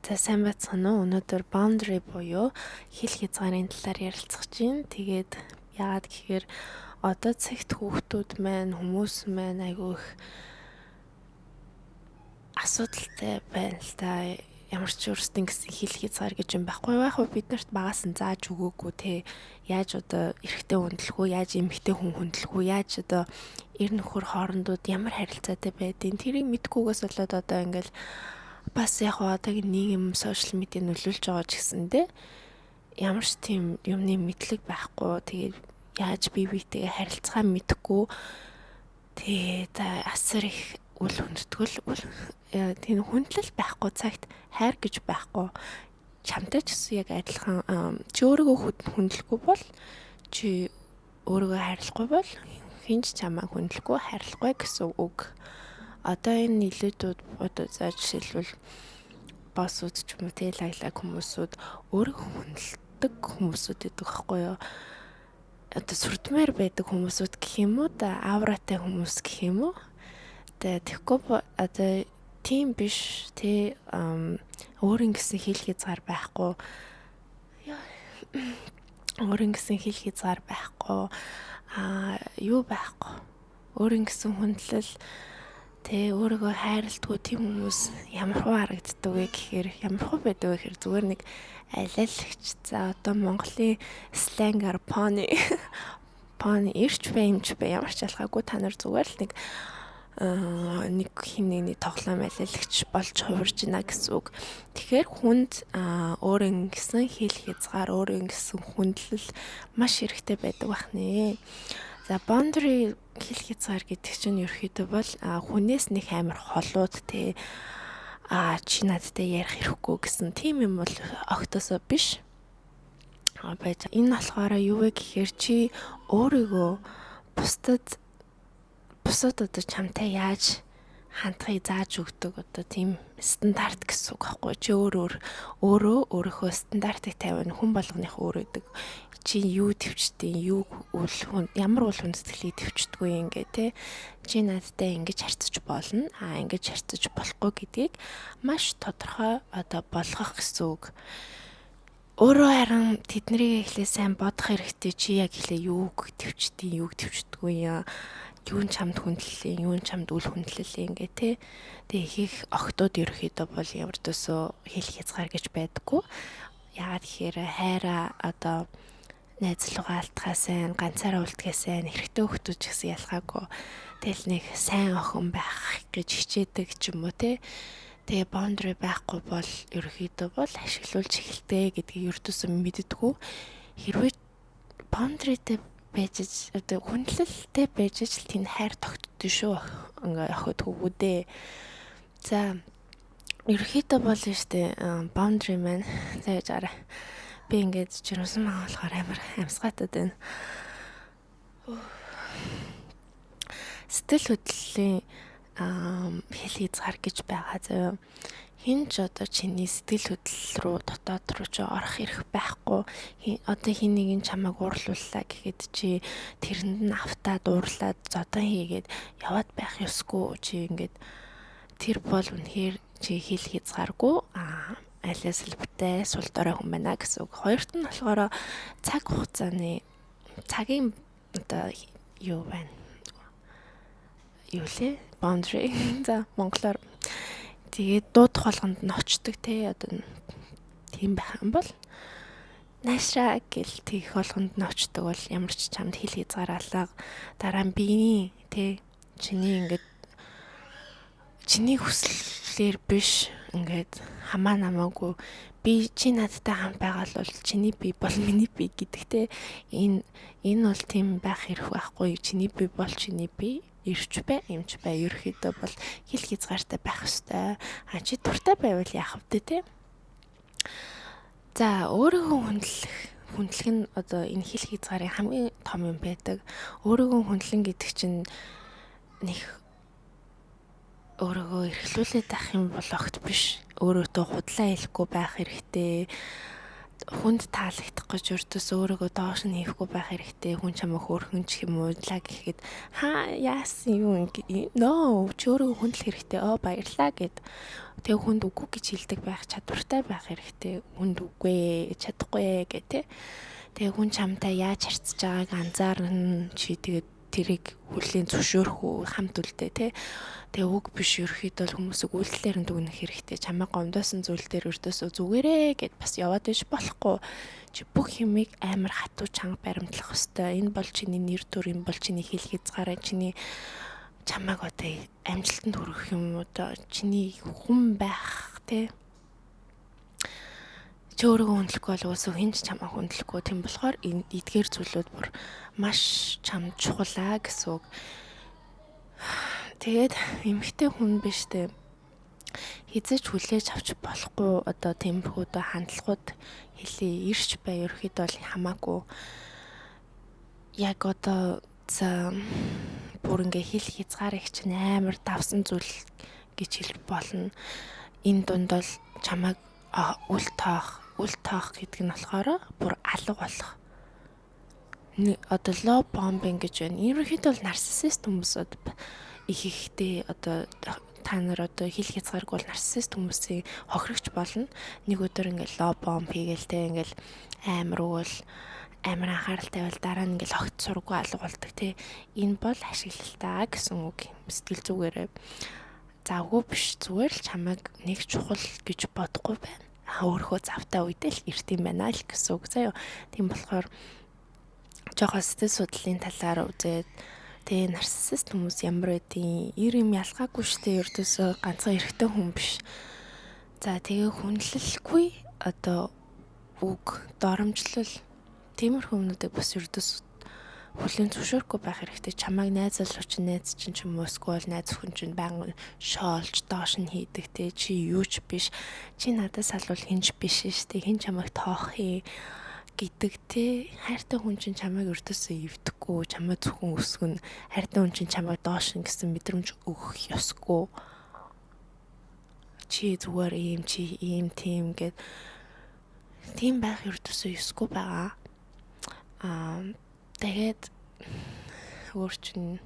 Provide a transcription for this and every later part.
За сайн байцгаана уу? Өнөөдөр boundary буюу хэл хязгаарын талаар ярилцах чинь. Тэгээд яагаад гэхээр одоо цагт хүүхдүүд маань, хүмүүс маань айгүй их асуудалтай байна л да. Ямар ч өөрсдөө гэсэн хэл хязгаар гэж юм байхгүй. Яг хөө бид нарт багаас нь зааж өгөөгүй те. Яаж одоо эрэгтэй хүндлэх үү, яаж эмэгтэй хүн хүндлэх үү, яаж одоо эр нөхөр хоорондууд ямар харилцаатай байдгийг тэрийг мэдгүйгээс болоод одоо ингээл бас яг одоогийн нийгэм сошиал медиа нөлөөлж байгаа ч гэсэндээ ямар ч тийм юмны мэдлэг байхгүй. Тэгээд яаж бие биетэйгээ харилцахаа мэдэхгүй. Тэгээд асар их үл хүндэтгэл тийм хүндлэл байхгүй, цагт хайр гэж байхгүй. Чамтай ч гэсэн яг адилхан чи өөрийгөө хүндлэхгүй бол, чи өөрийгөө хайрлахгүй бол хинч чамаа хүндлэхгүй, хайрлахгүй гэсэн үг. Одоо энэ нийлүүдүүд одоо за жишээлбэл боссууд ч юм уу те лаглаг хүмүүсүүд өөрийгөө хүндэлдэг хүмүүсүүд гэдэг байхгүй юу? Одоо сүрдмээр байдаг хүмүүсүүд гэх юм уу да авратай хүмүүс гэх юм уу? Тэгэхгүй одоо тийм биш те өөрийн гэсэн хэл хязгаар байхгүй. Өөрийн гэсэн хэл хязгаар байхгүй. Юу байхгүй. Өөрийн гэсэн хүндлэл тэ өөрийгөө хайрладгүй тийм хүмүүс ямар хөө харагддаг вэ гэхээр ямар хөө байдаг вэ гэхээр зүгээр нэг алиалагч за одоо Монголын сленгээр пони ирч бай юмч бай ямар ч ялгаагүй та нар зүгээр л нэг хинэний тоглоом алиалагч болж хувирж байна гэсэн үг. Тэгэхээр хүнд өөрийн гэсэн хэл хязгаар өөрийн гэсэн хүндлэл маш хэрэгтэй байдаг бахнэ. За boundary хэл хязгаар гэдэг чинь ерөөхдөө бол хүнээс нэг амар холууд те чи надтай ярих хэрэггүй гэсэн тийм юм бол огтосоо биш. Байж энэ болохоор юу вэ гэхээр чи өөрийгөө бусад одоо чамтай яаж хандхыг зааж өгдөг одоо тийм стандарт гэсэн үг байхгүй. Чи өөрийнхөө стандартыг тавина, хүн болгоных өөр гэдэг. Чи юу төвчдیں, ямар үл хүндэтгэлийг төвчдгүй ингээ те. Чи надтай ингэж харьцаж болно. Ингэж харьцаж болохгүй гэдгийг маш тодорхой одоо болгох гэсэн үг. Өөрөө харин тэднийг эхлээ сайн бодох хэрэгтэй. Чи яг хэлээ юуг төвчдیں, юуг төвчдгүй юм. Юу нь чамд хүндлэлээ, юу нь чамд үл хүндлэлээ ингээ те. Тэгээ ихийг охтууд ерөөхдөө бол ямар төсөө хэл хязгаар гэж байдаггүй. Яагаад гэхээр хайраа одоо найзлуугаа алдхаа сайн, ганцаараа үлдэхээ сайн, эрэгтэй хүмүүс ч гэсэн ялгаагүй. Тэгэл нэг сайн охин байх гэж хичээдэг ч юм уу те. Тэгээ boundary байхгүй бол ерөөхдөө бол ашиглуулж эхэлдэг гэдгийг ердөөсөө мэддэггүй. Хэрвээ boundaryтэй байж одоо хүндлэлтэй байж л тийм хайр тогтдоо шүү. Ингээ охид хөвгүүдээ. За ерөөхдөө бол штэ boundary маань зааж арай. Би ингээд жирэмсэн байгаа болохоор амар амьсгатад байна. Сэтгэл хөдлөлийн хэл хязгаар гэж байгаа заяа. Хин ч одоо чиний сэтгэл хөдлөл рүү дотоод руу ч орох эрх байхгүй. Одоо хин нэг нь чамайг уурлууллаа гэхэд чи тэрэнд нь автаад уурлаад зодон хийгээд яваад байх ёсгүй. Чи ингээд тэр бол үнэхээр чи хэл хязгааргүй алиас хэлбэртэй сул дорой хүн байна гэсэн үг. Хоёрт нь болохоор цагийн одоо юу байна? Юу лээ? Boundary. За монголоор тэгээд дуудах болгонд нь очдөг те одоо тийм байх юм бол наашаа гэл тийх болгонд нь очдөг бол ямар ч чамд хэл хязгаар алга дараа нь биений те чиний хүслээр биш ингээд хамаа намаагүй би чи надтай хамт байгаа бол чиний бие бол миний бие гэдэг те энэ бол тийм байх хэрэг байхгүй. Чиний бие бол чиний бие. Ирч бай, эмч бай, ерөөхдөө бол хэл хязгаартай байх ёстой. Чи дуртай байвал яах вэ те? За өөрийгөө хүндлэх нь одоо энэ хэл хязгаарын хамгийн том юм байдаг. Өөрийгөө хүндлэн гэдэг чинь нэг өөрийгөө эрхлүүлээд авах юм бол огт биш. Өөрөөтөө худлаа хэлэхгүй байх хэрэгтэй. хүнд таалагдах гэж өртөөс өөрийгөө доош нь хийхгүй байх хэрэгтэй. Хүн чамаа хөөрхөн ч юм уу лаа гэхэд яасан юу нөө чи өөрийгөө хүндлэх хэрэгтэй. Баярлаа гэд тэг хүнд үгүй гэж хэлдэг байх чадвартай байх хэрэгтэй. Хүнд үгүй чадахгүй гэх тэ. Тэгээ хүн чамтай яаж харьцаж байгааг анзаарна чи тэгээд тэрийг хүлээн зөвшөөрөх үү хамт үлдээ тэ. Тэгээ үг биш ерөөхдөө хүмүүсийг үйлдэлээр нь дүгнэх хэрэгтэй. Чамаа гомдоосон зүйл дээр өртөөсөө зүгээрээ гэд бас яваад иж болохгүй. Чи бүх юмыг амар хатуу чанга баримтлах ёстой. Энэ бол чиний нэр төр, энэ бол чиний хэл хязгаараа, чиний чамааг одоо амжилтанд хүргэх юм одоо чиний хүн байх тэ. Чи өөрийгөө хүндлэхгүй бол уусаа хинч чамаа хүндлэхгүй. Тийм болохоор энэ эдгээр зүйлүүд бүр маш чамд чухалаа гэсэн үг. Тэгээд эмэгтэй хүн биш тэ. Хизээч хүлээж авч болохгүй одоо тиймэрхүү хандлагууд хэлээ ирч бай ерөөхдөө бол хамаагүй. Яг одоо бүр ингээ хэл хязгаарыг чинь амар давсан зүйл гэж хэлж болно. Энэ дунд бол чамайг үл тоох гэдэг нь болохоор бүр алга болох. Одоо low bombing гэж байна. Ерөнхийдөө бол нарциссист хүмүүсүүд их ихтэй одоо та нар одоо хэл хязгаарг бол нарциссист хүмүүсийн хохирогч болно. Нэг өдөр ингээл low bomb хийгээл ингээл амар уул амар анхааралтай байл дараа нь ингээл огт сургуу алга болдог тий. Энэ бол ашиглалтаа гэсэн үг сэтгэл зүгээрээ. Завгүй биш зүгээр л чамайг нэг чухал гэж бодохгүй байна. Өөрөө завтай үедээ л ирт юм байна л гэсэн үг заяа. Тийм болохоор жоохон сэтгэл судлалын талаар үзээд тэгээ нарциссист хүмүүс ямар байдیں۔ Ир юм ялгаагүй штэ ердөөсөө ганцхан эрэгтэй хүн биш. За тэгээ хүндлэлгүй одоо үг доромжлол тиймэрхүү юмнуудыг бас ердөөс хүлээн зөвшөөрөхгүй байх хэрэгтэй. Чамайг найз залууч найз чинь ч юм уу эсвэл найз хүн чинь байнга шоолж доош нь хийдэг те чи юу ч биш. Чи надаас салвал хинж биш штэ. Хин чамайг тоохъя гэдэг те. Хайртай хүн чинь чамайг өртөөсөө ивдэхгүй, чамайг зөвхөн өсгөн. Хайртай хүн чинь чамайг доош нь гэсэн мэдрэмж өгөх ёсгүй. Чи зүгээр ийм чи ийм тийм гэд тийм байх өртөөсөө ёсгүй байгаа. Тэгээд өөр чинь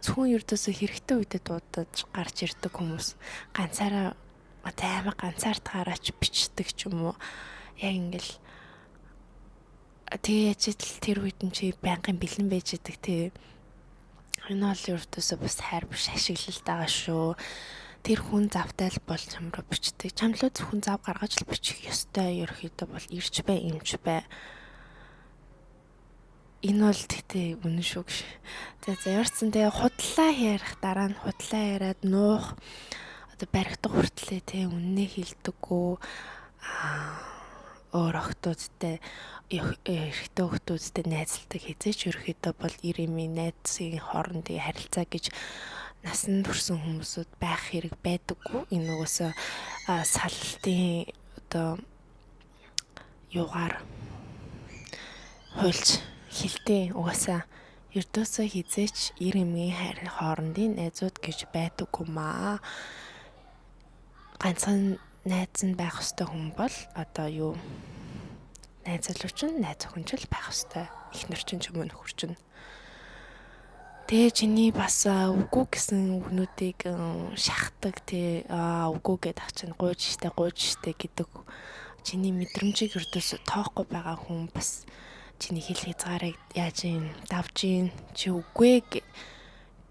зөвхөн ердөөсөө хэрэгтэй үедээ дуудаж гарч ирдэг хүмүүс ганцаараа аймаг ганцаардгаараач бичдэг ч юм уу. Яг ингээл тэгээд тэр үед нь чи байнгын бэлэн байж идэг тий. Энэ бол ердөөсөө бас хайр биш ашиглалт байгаа шүү. Тэр хүн завтай л бол чам руу бичдэг. Чамлуу зөвхөн зав гаргаж л бичих ёстой. Ерөөхдөө бол ирж бай, эмч бай. Энэ бол тэгтээ үнэн шүү гэж. За ямарчсан тэгээ худлаа ярих дараа нь худлаа яриад нуух одоо баригдах хүртлээ те үннээ хэлдэггүй өөр охтуудтай эрэгтэй охтуудтай найзалдаг хизээч ерөөхдөө бол ир эмийн найзын хоорондын харилцаа гэж насан турсан хүмүүсүүд байх хэрэг байдаггүй. Энэ угаасаа саллтын одоо юугаар хуульч хилтэй угаасаа ердөөсөө хизээч ир эмгийн хоорондын найзууд гэж байдаггүй маа. Ганцхан найз нь байх ёстой хүн бол одоо юу найз залууч нь найз охин ч л байх ёстой. Эхнэр чинь ч юм уу нөхөр чинь. Тэгээ чиний бас үгүй гэсэн үгнүүдийг шахдаг тий үгүй гэдэг ачин гуйж штэ гэдэг чиний мэдрэмжийг ердөөсөө тоохгүй байгаа хүн бас чиний хэл хязгаарыг яаж юм давж ийн чи үгүй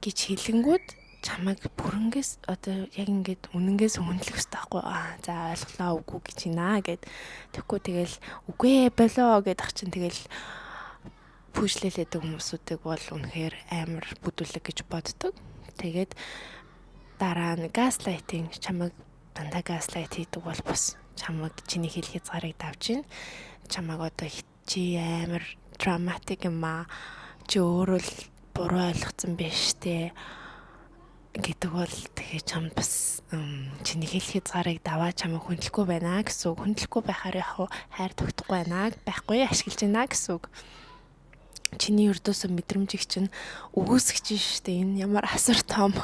гэж хэлэнгүүд чамайг бүрэнгээс одоо яг ингээд үнэнгээс хүндлэх хэрэгтэй байхгүй. За ойлголоо үгүй гэж байна гэд тэгхгүй тэгэл үгүй болоо гэдэг чинь тэгэл пүүжлэлээдэг хүмүүсүүдийг бол үнэхээр амар бүдүүлэг гэж боддог. Тэгээд дараа нь газлайтинг чамайг дандаа газлайт хийдэг бол бас чамайг чиний хэл хязгаарыг давж ийн чамайг одоо чи амар драматик юм чи өөрөө л буруу ойлгоцсон биш те гэдэг бол тэгээ чам бас чиний хэл хязгаарыг даваа чамайг хүндлэхгүй байна гэсэн үг. Хүндлэхгүй байхаар яг хайр тогтохгүй байна байхгүй ашиглаж байна гэсэн үг. Чиний өрдөөсөө мэдрэмжийг чинь өгөөсгөж штэ энэ ямар асар том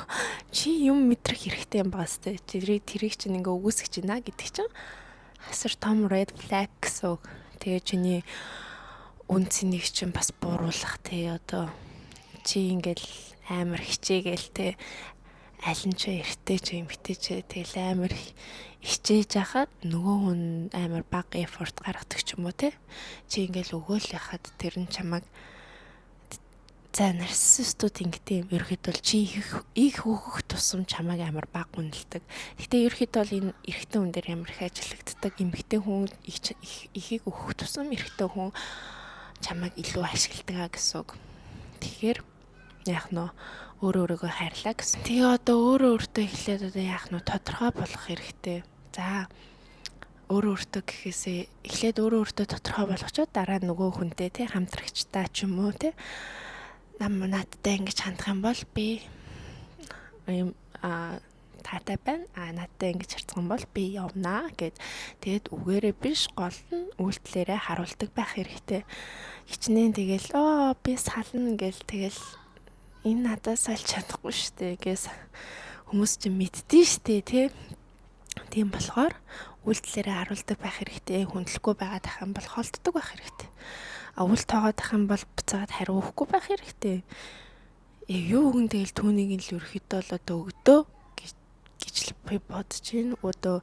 чи юм мэдрэх хэрэгтэй юм багс те тэрийг чинь ингээ өгөөсгөж байна гэдэг чинь асар том red flag гэсэн. Тэгээ чиний үнцнийг чинь бас бууруулах тий одоо чи ингээл амар хичээгээл тий аль нь ч эрттэй ч эмхтэй ч тэгэл амар хичээж хахад нөгөө хүн амар бага effort гаргадаг ч юм уу тий чи ингээл өгөөл яхад тэр нь чамайг за нарциссистууд ингэдэг юм. Ерөөхдөө бол чи их өгөх тусам чамайг амар бага үнэлдэг. Гэтэ ерөөхдөө бол энэ эрэгтэй хүн дээр амар их ажиглагддаг. Эмэгтэй хүн ихийг өгөх тусам эрэгтэй хүн чамайг илүү ашигладаг гэсэн үг. Тэгэхээр яах нь өөрийгөө хайрлаа гэсэн. Тэгээ одоо өөртөө эхлээд одоо яах нь тодорхой болох хэрэгтэй. За өөртөө гэхээсээ эхлээд өөртөө тодорхой болгочоод дараа нөгөө хүнтэй тий хамтрагчтай ч юм уу тий надтай ингэж хандах юм бол би таатай байна. Надтай ингэж харцах юм бол би явнаа гэд тэгээд үгээрээ биш гол нь үйлдэлээрээ харуулдаг байх хэрэгтэй. Хичнээн тэгэл би сална гэл тэгэл энэ надаас салж чадахгүй штэ гэс хүмүүс ч мэддээ штэ тий. Тийм болохоор үйлдэлээрээ харуулдаг байх хэрэгтэй. Хүндлэхгүй байгаад ах юм бол холддог байх хэрэгтэй. Үл тоогоод ах юм бол буцаад хариу өгөхгүй байх хэрэгтэй. Юу өгөн тэгэл түүнийг л ерөөхдөө л одоо өгдөө гэж л би бодож байна. Одоо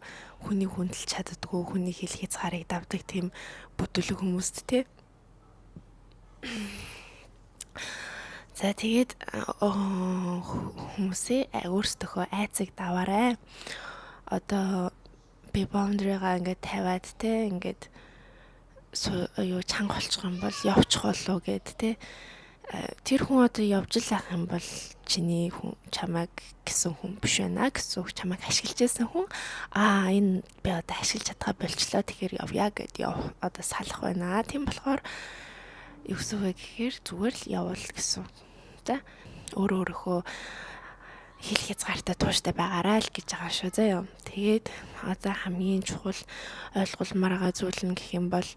хүнийг хүндэлж чаддаггүй, хүний хэл хязгаарыг давдаг тийм бүдүүлэг хүмүүст тий. За тэгээд хүмүүсээ өөрсдөө айцыг даваарай. Одоо би boundary-га ингээд тавиад те ингээд юу чанга болчих юм бол явчих болоо гэд те тэр хүн одоо явж л ах юм бол чиний хүн чамайг гэсэн хүн биш байна гэсэн үг. Чамайг ашиглаж байсан хүн энэ би одоо ашиглаж чадхаа болчлоо тэгэхээр явъя гэд одоо салах байна. Тийм болохоор юу гэсэн вэ гэхээр зүгээр л явуул гэсэн. За өөрөөхөө хэл хязгаартай тууштай байгаарай л гэж байгаа шүү заяа. Тэгээд одоо хамгийн чухал ойлгуулмаар байгаа зүйл нь гэх юм бол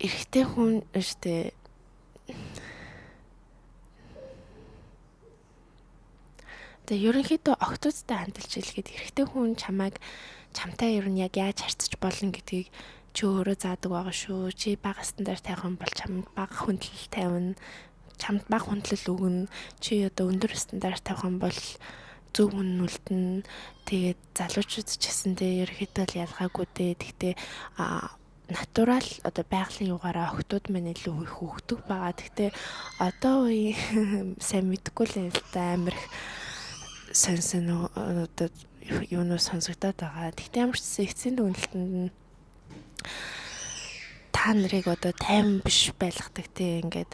эрэгтэй хүн штэ тэгээ ерөнхийдөө октоцтой хандалж хэлгээд эрэгтэй хүн чамтай ер нь яг яаж харьцаж болно гэдгийг чи өөрөө заадаг байгаа шүү. Чи бага стандарт тавих юм бол чамд бага хүндлэл тавина. Чамд бага хүндлэл өгнө. Чи одоо өндөр стандарт тавих юм бол зөв хүн үлдэнэ. Тэгээд залуучууд ч гэсэндээ ерөөхдөө л ялгаагүй дээ. Тэгтээ натурал одоо байгалийн югаараа охтууд маань илүү их өгдөг байгаа. Тэгтээ одоо үе сайн мэдгүй л амар их сонсон одоо юунууд сонсогдоод байгаа. Тэгтээ ямар ч эцсийн дүгнэлтэнд нь та нарыг одоо тайван биш байлгадаг те ингээд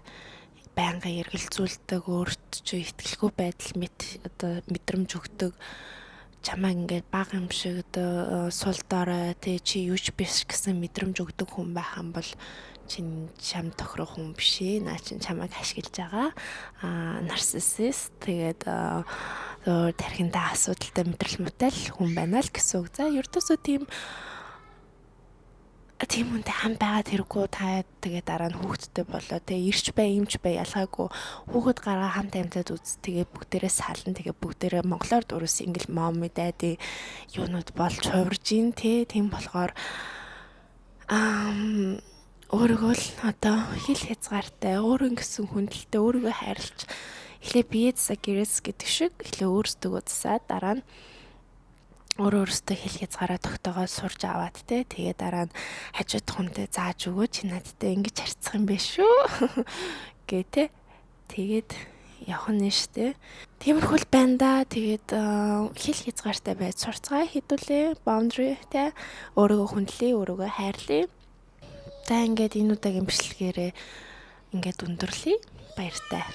байнга эргэлзүүлдэг, өөрт ч итгэлгүй байдал одоо мэдрэмж өгдөг. Чамаа ингээд бага юм шиг одоо сул дорой те чи юуч биш гэсэн мэдрэмж өгдөг хүн байх юм бол чин чам тохирох хүн биш ээ. Наа чин чамайг ашиглаж байгаа. Нарциссист тэгээд тархиндаа асуудалтай мэдрэл мутал хүн байна л гэсэн үг. За ердөөсөө тийм үнтэй хам байгаад хэрэггүй та тэгээ дараа нь хүүхэдтэй болоо тэгээ ирч бай эмч бай ялгаагүй хүүхэд гараа хамт амьтад үз тэгээ бүгдээрээ сална тэгээ бүгдээрээ монголоор дурус ингээл mommy daddy юунууд болж хувирж ийн тийм болохоор өөрийгөө л одоо хэл хязгаартай өөрийн гэсэн хүндэлтэй өөрийгөө хайрлаж эхлээ бие засаг гэрээс гэдэг шиг эхлээ өөрсдөө засаад дараа нь өөрөөсөө хэл хязгаараа тогтоогоод сурж аваад тэгээ дараа нь хажууд хүнтэй зааж өгөө чи надтай ингэж харьцах юм бэ шүү гэ тэгээд явах нь штэ. Тиймэрхүүл байна да. Тэгээд хэл хязгаартай байж сурцгаа хэдүүлээ boundary өөрийгөө хүндлэе, өөрийгөө хайрлая. За ингээд энэ удаагийн бичлэгээрээ ингээд өндөрлөе. Баяртай.